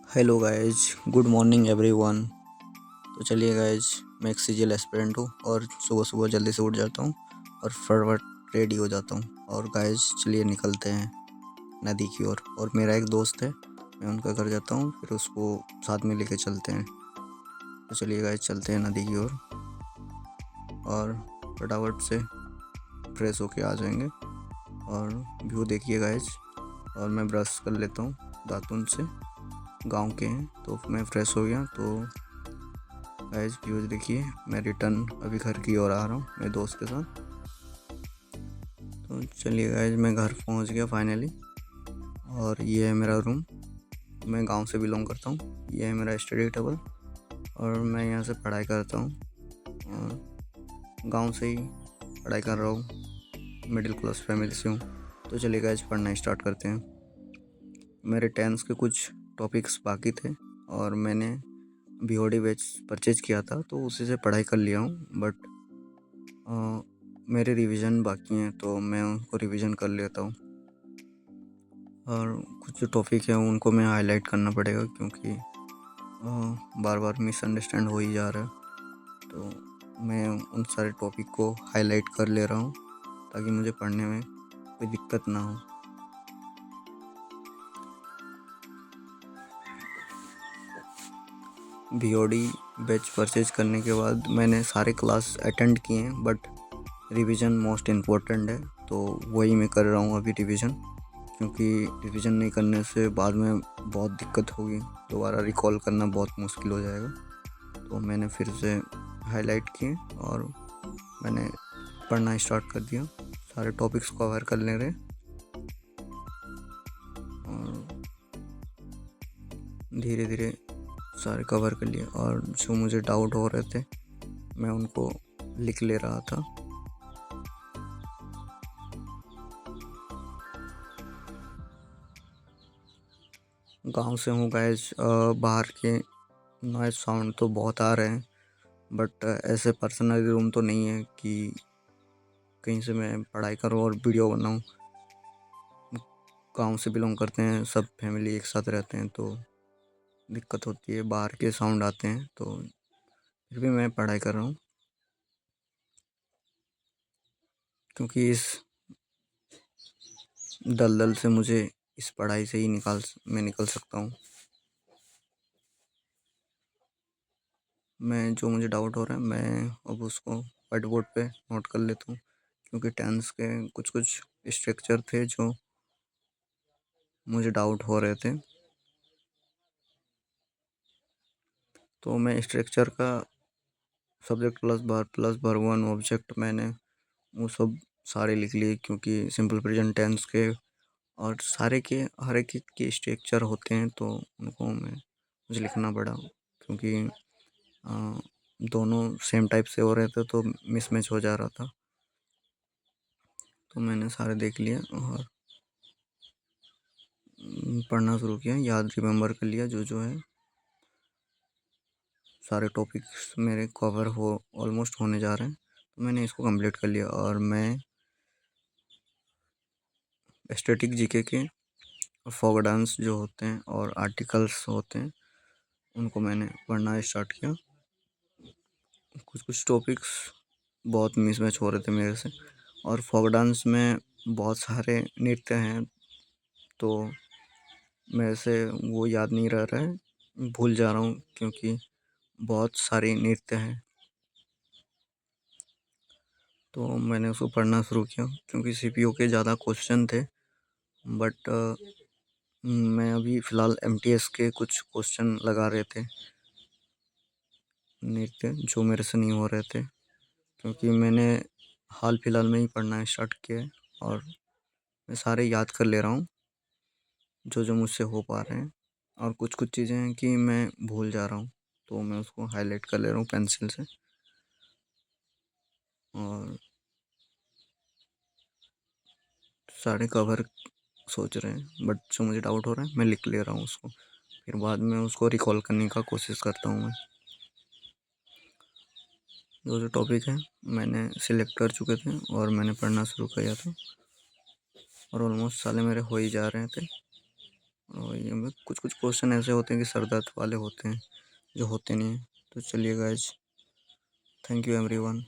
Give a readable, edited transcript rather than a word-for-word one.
Hello guys, good morning everyone. तो चलिए guys, मैं एक सीजीएल एस्पिरेंट हूँ और सुबह सुबह जल्दी से उठ जाता हूँ और फटाफट रेडी हो जाता हूँ। और गाइज चलिए निकलते हैं नदी की ओर। और मेरा एक दोस्त है, मैं उनका घर जाता हूँ, फिर उसको साथ में लेके चलते हैं। तो चलिए गाइज चलते हैं नदी की ओर और फटाफट से फ्रेश होके आ जाएंगे। और व्यू देखिए गाइज। और मैं ब्रश कर लेता हूँ दातुन से, गांव के हैं, तो मैं फ्रेश हो गया। तो गाइस व्यूज देखिए, मैं रिटर्न अभी घर की ओर आ रहा हूँ मेरे दोस्त के साथ। तो चलिए गाइस, मैं घर पहुँच गया फाइनली। और ये है मेरा रूम। मैं गांव से बिलोंग करता हूँ। ये है मेरा स्टडी टेबल और मैं यहाँ से पढ़ाई करता हूँ। और गांव से ही पढ़ाई कर रहा हूँ, मिडिल क्लास फैमिली से हूँ। तो चलिए गाइस पढ़ना स्टार्ट करते हैं। मेरे टेंथ के कुछ टॉपिक्स बाकी थे और मैंने बीओडी बैच परचेज किया था, तो उसी से पढ़ाई कर लिया हूँ। बट मेरे रिवीजन बाकी हैं, तो मैं उनको रिवीजन कर लेता हूँ। और कुछ जो टॉपिक है उनको मैं हाईलाइट करना पड़ेगा, क्योंकि बार बार मिसअंडरस्टैंड हो ही जा रहा है। तो मैं उन सारे टॉपिक को हाईलाइट कर ले रहा हूँ ताकि मुझे पढ़ने में कोई दिक्कत ना हो। बीओडी बैच परचेज करने के बाद मैंने सारे क्लास अटेंड किए हैं, बट रिवीजन मोस्ट इम्पोर्टेंट है, तो वही मैं कर रहा हूँ अभी रिवीजन। क्योंकि रिवीजन नहीं करने से बाद में बहुत दिक्कत होगी, दोबारा रिकॉल करना बहुत मुश्किल हो जाएगा। तो मैंने फिर से हाईलाइट किए और मैंने पढ़ना स्टार्ट कर दिया। सारे टॉपिक्स कवर कर ले रहे और धीरे धीरे सारे कवर कर लिए। और जो मुझे डाउट हो रहे थे मैं उनको लिख ले रहा था। गांव से हूँ गाइस, बाहर के नॉइज साउंड तो बहुत आ रहे हैं, बट ऐसे पर्सनल रूम तो नहीं है कि कहीं से मैं पढ़ाई करूँ और वीडियो बनाऊँ। गांव से बिलोंग करते हैं, सब फैमिली एक साथ रहते हैं, तो दिक्कत होती है, बाहर के साउंड आते हैं। तो फिर भी मैं पढ़ाई कर रहा हूँ, क्योंकि इस दलदल से मुझे इस पढ़ाई से ही निकल सकता हूँ। मैं जो मुझे डाउट हो रहा है मैं अब उसको व्हाइट बोर्ड पे नोट कर लेता हूँ, क्योंकि टेंस के कुछ कुछ स्ट्रक्चर थे जो मुझे डाउट हो रहे थे। तो मैं स्ट्रक्चर का सब्जेक्ट प्लस भर वन ऑब्जेक्ट मैंने वो सब सारे लिख लिए, क्योंकि सिंपल प्रेजेंट टेंस के और सारे के हर एक के स्ट्रक्चर होते हैं, तो उनको मुझे लिखना पड़ा। क्योंकि दोनों सेम टाइप से हो रहे थे तो मिसमैच हो जा रहा था। तो मैंने सारे देख लिए और पढ़ना शुरू किया, याद रिमेम्बर कर लिया जो है। सारे टॉपिक्स मेरे कवर हो ऑलमोस्ट होने जा रहे हैं, तो मैंने इसको कंप्लीट कर लिया। और मैं स्टैटिक जीके के फोक डांस जो होते हैं और आर्टिकल्स होते हैं उनको मैंने पढ़ना स्टार्ट किया। कुछ कुछ टॉपिक्स बहुत मिसमैच हो रहे थे मेरे से, और फोक डांस में बहुत सारे नृत्य हैं, तो मेरे से वो याद नहीं रह रहा है, भूल जा रहा हूँ, क्योंकि बहुत सारे नृत्य हैं। तो मैंने उसको पढ़ना शुरू किया, क्योंकि सीपीओ के ज़्यादा क्वेश्चन थे। बट मैं अभी फ़िलहाल एमटीएस के कुछ क्वेश्चन लगा रहे थे नृत्य, जो मेरे से नहीं हो रहे थे, क्योंकि मैंने हाल फिलहाल में ही पढ़ना स्टार्ट किया है। और मैं सारे याद कर ले रहा हूँ जो जो मुझसे हो पा रहे हैं। और कुछ कुछ चीज़ें हैं कि मैं भूल जा रहा हूँ, तो मैं उसको हाईलाइट कर ले रहा हूँ पेंसिल से। और सारे कवर सोच रहे हैं, बट जो मुझे डाउट हो रहा है मैं लिख ले रहा हूँ उसको, फिर बाद में उसको रिकॉल करने का कोशिश करता हूँ। मैं जो जो टॉपिक है मैंने सिलेक्ट कर चुके थे और मैंने पढ़ना शुरू किया था, और ऑलमोस्ट साले मेरे हो ही जा रहे थे। और ये में कुछ कुछ क्वेश्चन ऐसे होते हैं कि सर दर्द वाले होते हैं जो होते नहीं हैं। तो चलिए गाइज, थैंक यू एवरीवन।